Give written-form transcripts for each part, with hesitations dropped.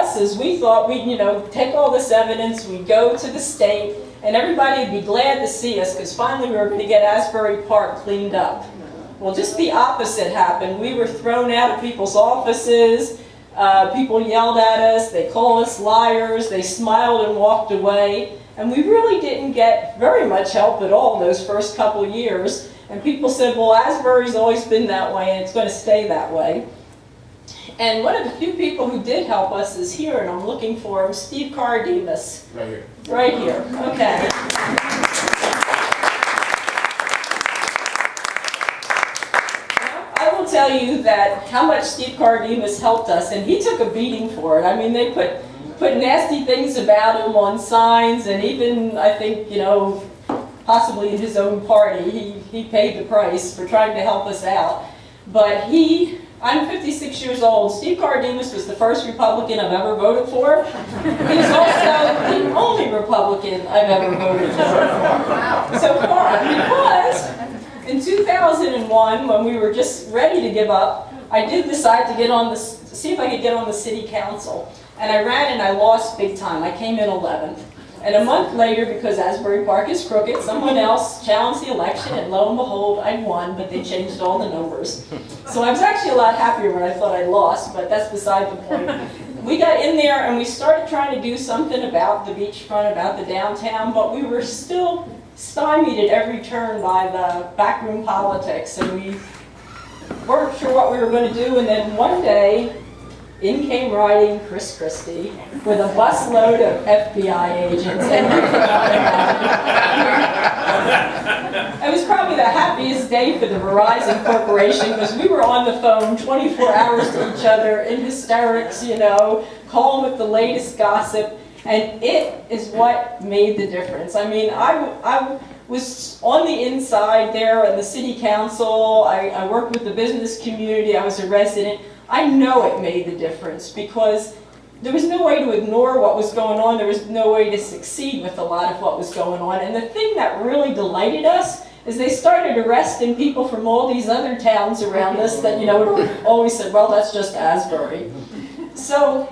us is we thought we'd, take all this evidence, we'd go to the state, and everybody would be glad to see us because finally we were going to get Asbury Park cleaned up. Well, just the opposite happened. We were thrown out of people's offices. People yelled at us. They called us liars. They smiled and walked away. And we really didn't get very much help at all those first couple years. And people said, well, Asbury's always been that way and it's going to stay that way. And one of the few people who did help us is here, and I'm looking for him, Steve Cardemus. Right here. Right here, okay. I will tell you that how much Steve Cardemus helped us, and he took a beating for it. I mean, they put nasty things about him on signs, and even, I think, possibly in his own party, he paid the price for trying to help us out. But I'm 56 years old. Steve Cardemus was the first Republican I've ever voted for. He's also the only Republican I've ever voted for so far. Because in 2001, when we were just ready to give up, I did decide to see if I could get on the city council. And I ran and I lost big time. I came in 11th. And a month later, because Asbury Park is crooked, someone else challenged the election, and lo and behold, I won, but they changed all the numbers. So I was actually a lot happier when I thought I lost, but that's beside the point. We got in there and we started trying to do something about the beachfront, about the downtown, but we were still stymied at every turn by the backroom politics, and we weren't sure what we were going to do. And then one day, in came riding Christie with a busload of FBI agents, and we forgot about it. It was probably the happiest day for the Verizon Corporation because we were on the phone 24 hours to each other in hysterics, calling with the latest gossip, and it is what made the difference. I mean, I was on the inside there in the city council. I worked with the business community. I was a resident. I know it made the difference because there was no way to ignore what was going on. There was no way to succeed with a lot of what was going on. And the thing that really delighted us is they started arresting people from all these other towns around us that, always said, well, that's just Asbury. So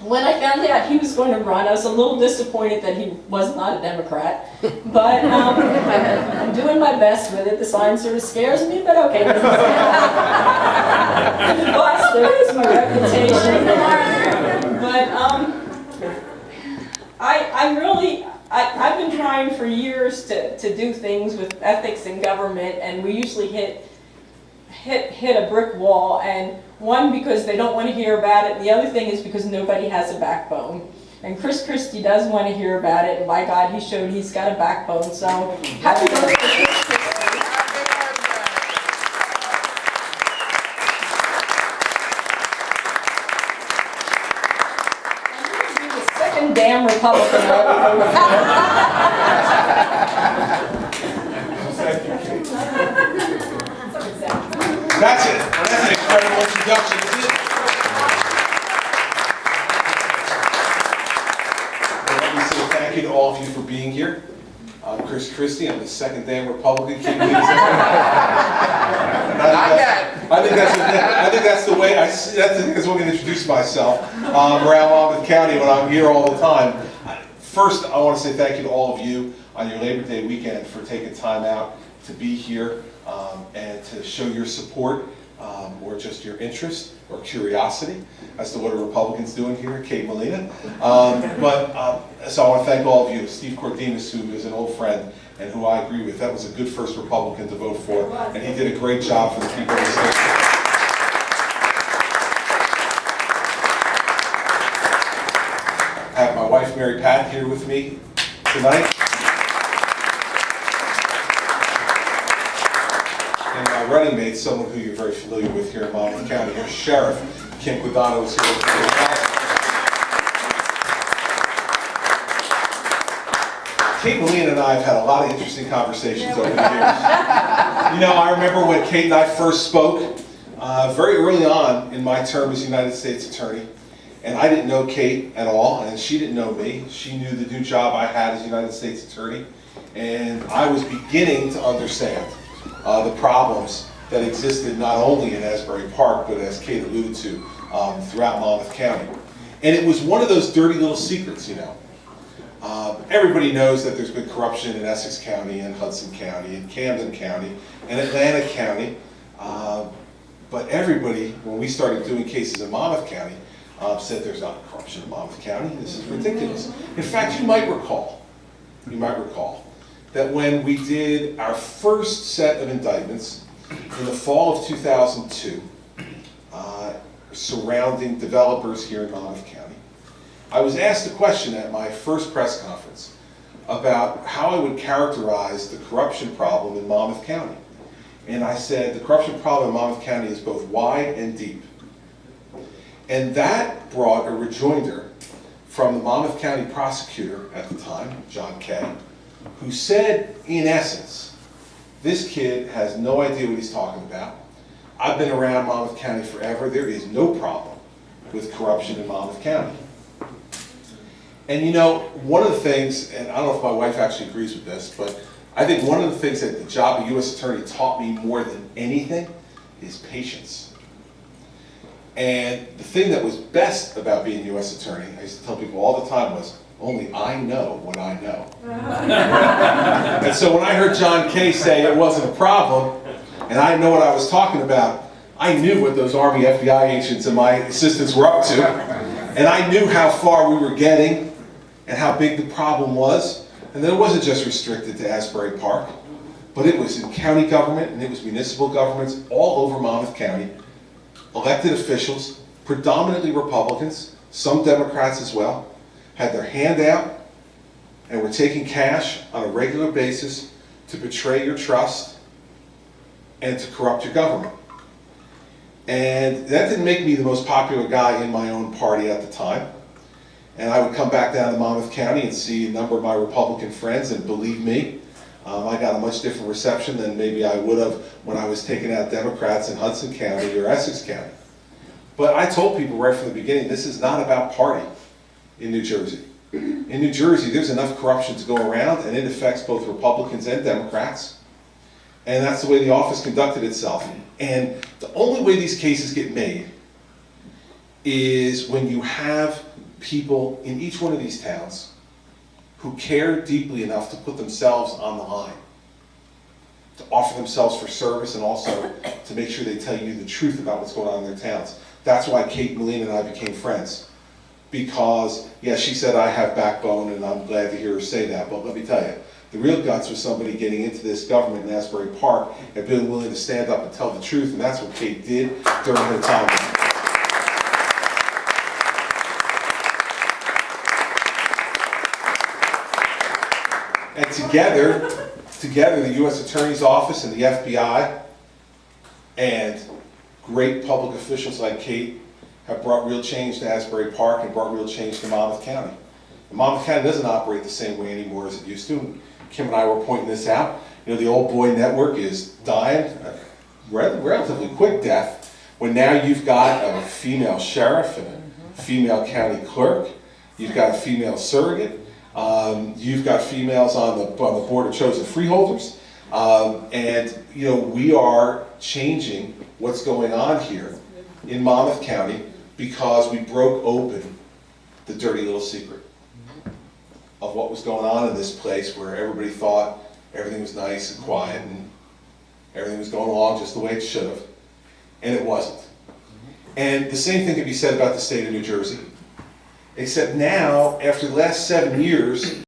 when I found out he was going to run, I was a little disappointed that he was not a Democrat. But I'm doing my best with it. The sign sort of scares me, but okay. But there is my reputation. But I've been trying for years to do things with ethics in government, and we usually hit a brick wall. And one, because they don't want to hear about it. The other thing is because nobody has a backbone. And Christie does want to hear about it, and by God, he showed he's got a backbone. So happy birthday, Chris Christie. And he's the second damn Republican I ever voted for. That's it. That's an incredible introduction, isn't it? Well, let me say thank you to all of you for being here. I'm Chris Christie. I'm the second damn Republican. I think that's the way that's the way to introduce myself around Monmouth County when I'm here all the time. First, I want to say thank you to all of you on your Labor Day weekend for taking time out to be here and to show your support or just your interest or curiosity as to what a Republican's doing here, Kate Mellina. So I want to thank all of you. Steve Cardemus, who is an old friend and who I agree with, that was a good first Republican to vote for, and he did a great job for the people of the state. I have my wife, Mary Pat, here with me tonight. And my running mate, someone who you're very familiar with here in Monmouth County, your Sheriff, Kim Quidano, is here with me. Kate Mellina and I have had a lot of interesting conversations over the years. I remember when Kate and I first spoke very early on in my term as United States Attorney. And I didn't know Kate at all, and she didn't know me. She knew the new job I had as United States Attorney. And I was beginning to understand the problems that existed not only in Asbury Park, but as Kate alluded to, throughout Monmouth County. And it was one of those dirty little secrets, you know. Everybody knows that there's been corruption in Essex County and Hudson County and Camden County and Atlantic County. But everybody, when we started doing cases in Monmouth County, said there's not corruption in Monmouth County. This is ridiculous. In fact, you might recall that when we did our first set of indictments in the fall of 2002, surrounding developers here in Monmouth County, I was asked a question at my first press conference about how I would characterize the corruption problem in Monmouth County. And I said the corruption problem in Monmouth County is both wide and deep. And that brought a rejoinder from the Monmouth County prosecutor at the time, John Kay, who said, in essence, this kid has no idea what he's talking about. I've been around Monmouth County forever. There is no problem with corruption in Monmouth County. And you know, one of the things, and I don't know if my wife actually agrees with this, but I think one of the things that the job of U.S. Attorney taught me more than anything is patience. And the thing that was best about being U.S. Attorney, I used to tell people all the time, was only I know what I know. And so when I heard John Kay say it wasn't a problem, and I know what I was talking about, I knew what those Army FBI agents and my assistants were up to, and I knew how far we were getting and how big the problem was. And that it wasn't just restricted to Asbury Park, but it was in county government and it was municipal governments all over Monmouth County, elected officials, predominantly Republicans, some Democrats as well, had their hand out and were taking cash on a regular basis to betray your trust and to corrupt your government. And that didn't make me the most popular guy in my own party at the time. And I would come back down to Monmouth County and see a number of my Republican friends, and believe me, I got a much different reception than maybe I would have when I was taking out Democrats in Hudson County or Essex County. But I told people right from the beginning, this is not about party in New Jersey. In New Jersey, there's enough corruption to go around, and it affects both Republicans and Democrats. And that's the way the office conducted itself. And the only way these cases get made is when you have people in each one of these towns who care deeply enough to put themselves on the line, to offer themselves for service, and also to make sure they tell you the truth about what's going on in their towns. That's why Kate, Mellina, and I became friends. Because, yeah, she said I have backbone, and I'm glad to hear her say that, but let me tell you, the real guts was somebody getting into this government in Asbury Park and being willing to stand up and tell the truth, and that's what Kate did during her time. And together, the U.S. Attorney's Office and the FBI and great public officials like Kate have brought real change to Asbury Park and brought real change to Monmouth County. And Monmouth County doesn't operate the same way anymore as it used to. Kim and I were pointing this out. You know, the old boy network is dying a relatively quick death, when now you've got a female sheriff and a female county clerk, you've got a female surrogate, you've got females on the board of chosen freeholders, and you know, we are changing what's going on here in Monmouth County because we broke open the dirty little secret of what was going on in this place, where everybody thought everything was nice and quiet and everything was going along just the way it should have, and it wasn't. And the same thing can be said about the state of New Jersey, except now, after the last 7 years,